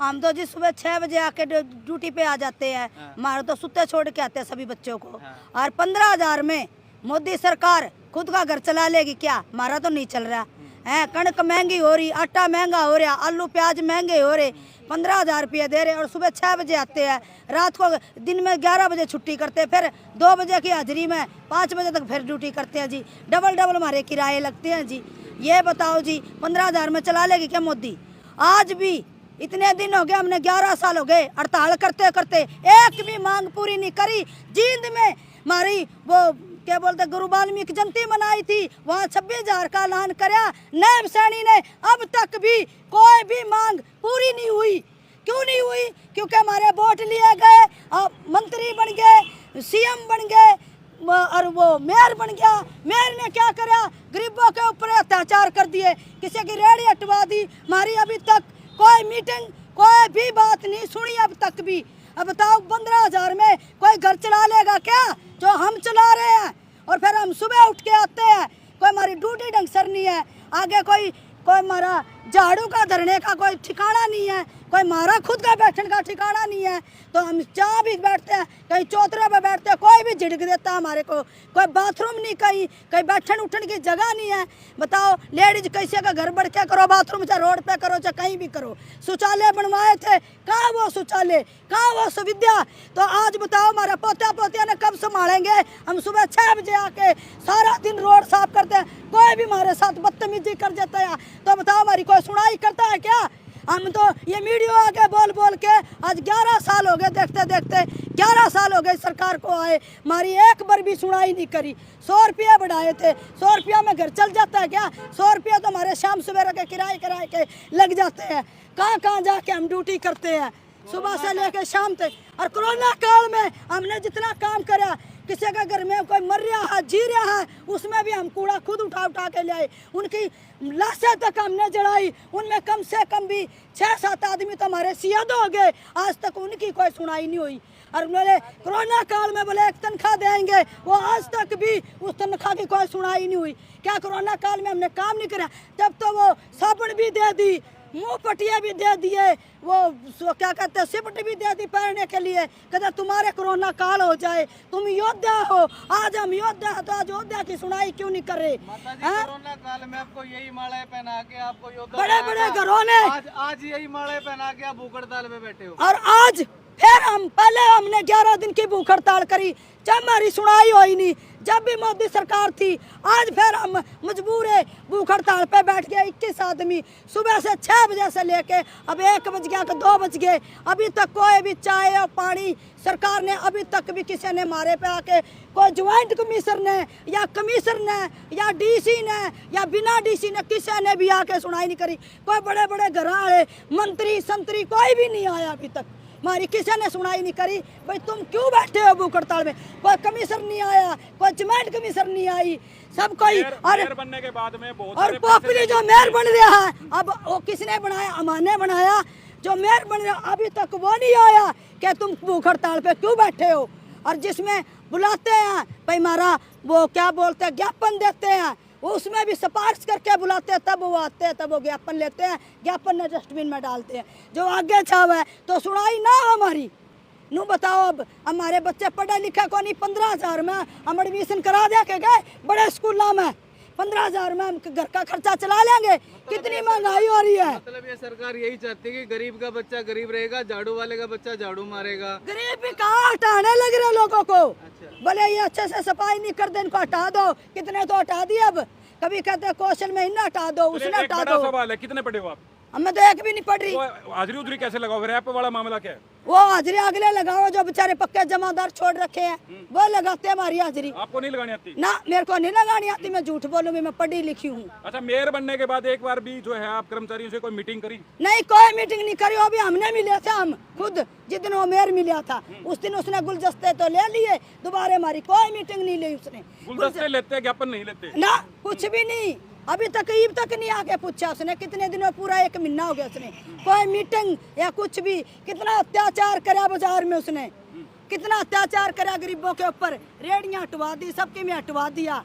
हम तो जी सुबह 6 बजे आके ड्यूटी पे आ जाते हैं। हमारे तो सुते छोड़ के आते हैं सभी बच्चों को। और 15,000 में मोदी सरकार खुद का घर चला लेगी क्या? हमारा तो नहीं चल रहा है। कणक महंगी हो रही, आटा महंगा हो रहा, आलू प्याज महंगे हो रहे। 15,000 रुपये दे रहे और सुबह 6 बजे आते हैं, रात को दिन में 11 बजे छुट्टी करते हैं, फिर 2 बजे की हाजिरी में 5 बजे तक फिर ड्यूटी करते हैं जी। डबल डबल हमारे किराए लगते हैं जी। ये बताओ जी 15,000 में चला लेगी क्या मोदी? आज भी इतने दिन हो गए, हमने 11 साल हो गए हड़ताल करते करते, एक भी मांग पूरी नहीं करी। जींद में हमारी वो क्या बोलते गुरु वाल्मीकि जयंती मनाई थी, वहाँ 26,000 का ऐलान कराया नायब सैनी ने, अब तक भी कोई भी मांग पूरी नहीं हुई। क्यों नहीं हुई? क्योंकि हमारे वोट लिए गए, मंत्री बन गए, सीएम बन गए और वो मेयर बन गया। मेयर ने क्या करा? गरीबों के ऊपर अत्याचार कर दिए, किसी की रेहड़ी हटवा दी। हमारी अभी तक कोई मीटिंग, कोई भी बात नहीं सुनी अब तक भी। अब बताओ 15,000 में कोई घर चला लेगा क्या जो हम चला रहे हैं? और फिर हम सुबह उठ के आते हैं, कोई हमारी ड्यूटी ढंग से नहीं है, आगे कोई हमारा झाड़ू का धरने का कोई ठिकाना नहीं है, कोई हमारा खुद का बैठने का ठिकाना नहीं है। तो हम जहाँ भी बैठते हैं, कहीं चौतरे पे बैठते हैं, कोई भी झिड़क देता है हमारे को। कोई बाथरूम नहीं, कहीं बैठन उठन की जगह नहीं है। बताओ लेडीज कैसे का घर बढ़ के करो बाथरूम, चाहे रोड पे करो चाहे कहीं भी करो। शौचालय बनवाए थे, कहाँ वो शौचालय, कहाँ वो सुविधा? तो आज बताओ हमारा पोता पोतिया ने कब संभालेंगे? हम सुबह 6 बजे आके सारा दिन रोड साफ करते हैं, कोई भी हमारे साथ बदतमीजी कर देता है। तो बताओ हमारी कोई सुनाई करता है क्या? हम तो ये मीडिया आके बोल बोल के आज 11 साल हो गए, देखते देखते 11 साल हो गए सरकार को आए, हमारी एक बार भी सुनाई नहीं करी। 100 रुपया बढ़ाए थे, 100 रुपया में घर चल जाता है क्या? 100 रुपया तो हमारे शाम सवेरे के किराए के लग जाते हैं। कहाँ कहाँ जाके हम ड्यूटी करते हैं सुबह से लेकर शाम तक। और कोरोना काल में हमने जितना काम करा, किसी के घर में कोई मर रहा है, जी रहा है, उसमें भी हम कूड़ा खुद उठा उठा के ले आए। उनकी लाशें तक हमने जड़ाई, उनमें कम से कम भी 6-7 आदमी तो हमारे शहीद हो गए। आज तक उनकी कोई सुनाई नहीं हुई। और बोले कोरोना काल में बोले एक तनख्वाह देंगे, वो आज तक भी उस तनख्वाह की कोई सुनाई नहीं हुई। क्या कोरोना काल में हमने काम नहीं करा? तब तो वो साबुन भी दे दी, मुँह पटिया भी दे दिए, वो क्या कहते हैं सिपट भी दे दी पहनने के लिए, कहते तुम्हारे कोरोना काल हो जाए, तुम योद्धा हो। आज हम योद्धा है तो आज योद्धा की सुनाई क्यों नहीं कर रहे? कोरोना काल में आपको यही मालाएं पहना के आपको योद्धा बड़े बड़े घरों ने आज यही मालाएं पहना के आप भूख हड़ताल में बैठे हो। और आज फिर पहले हमने 11 दिन की भूख हड़ताल करी, जब हमारी सुनाई हुई नहीं, जब भी मोदी सरकार थी। आज फिर हम मजबूर है भूख हड़ताल पे बैठ गए 21 आदमी, सुबह से 6 बजे से लेके अब 1 बज गया कि 2 बज गए, अभी तक कोई भी चाय और पानी सरकार ने अभी तक भी किसी ने मारे पे आके, कोई ज्वाइंट कमिश्नर ने या कमिश्नर ने या डीसी ने या बिना डीसी ने किसी ने भी आके सुनाई नहीं करी। कोई बड़े बड़े घर वाले मंत्री संतरी कोई भी नहीं आया अभी तक, हमारी किसी ने सुनाई नहीं करी। भाई तुम क्यों बैठे हो भूख हड़ताल में? कोई कमिश्नर नहीं आया, कोई ज्वाइंट कमिश्नर नहीं आई, सब कोई। और बनने के बाद में बहुत और पॉपुलर जो मेयर बन रहा है, अब वो किसने बनाया? अमाने बनाया। जो मेयर बन रहा अभी तक वो नहीं आया कि तुम भूख हड़ताल पे क्यों बैठे हो। और जिसमें बुलाते हैं भाई हमारा वो क्या बोलते हैं ज्ञापन देते हैं, उसमें भी सिफारिश करके बुलाते हैं, तब वो आते हैं, तब वो ज्ञापन लेते हैं, ज्ञापन ने डस्टबिन में डालते हैं। जो आगे छाव है तो सुनाई ना हमारी। नू बताओ अब हमारे बच्चे पढ़े लिखे को नहीं, 15,000 में हम एडमिशन करा दे के गए बड़े स्कूलों में, 15,000 में हम घर का खर्चा चला लेंगे। कितनी महंगाई हो रही है। मतलब ये सरकार यही चाहती है कि गरीब का बच्चा गरीब रहेगा, झाड़ू वाले का बच्चा झाड़ू मारेगा। गरीब भी कहाँ हटाने लग रहे लोगों को। बोले ये अच्छे से सफाई नहीं कर दे, इनको हटा दो। कितने तो हटा दिए, अब कभी कहते कौशल में इन्हें हटा दो, उसने हटा दो। सवाल है, कितने पढ़े हो आप? हमें तो एक भी नहीं पड़ रही। हाजिरी उधरी कैसे लगाओ? रैप वाला मामला क्या है? वो हाजिरी अगले लगाओ जो बेचारे पक्के जमादार छोड़ रखे हैं, वो लगाते हैं हमारी हाजिरी। आपको नहीं लगानी आती? ना मेरे को नहीं लगानी आती, मैं झूठ बोलूंगी, मैं पढ़ी लिखी हूँ। अच्छा, मेयर बनने के बाद एक बार भी जो है आप कर्मचारियों से कोई मीटिंग करी? नहीं, कोई मीटिंग नहीं करी। अभी हमने मिले थे, हम खुद जिस दिन वो मेयर मिला था उस दिन उसने गुलदस्ते तो ले लिए, दोबारा हमारी कोई मीटिंग नहीं ली उसने। गुलदस्ते लेते हैं, ज्ञापन नहीं लेते ना, कुछ भी नहीं। अभी तक ईब तक नहीं आके पूछा उसने, कितने दिनों पूरा 1 महीना हो गया उसने कोई मीटिंग या कुछ भी। कितना अत्याचार करा बाजार में उसने, कितना अत्याचार करा गरीबों के ऊपर, रेहड़ियां हटवा दी, सबके में हटवा दिया।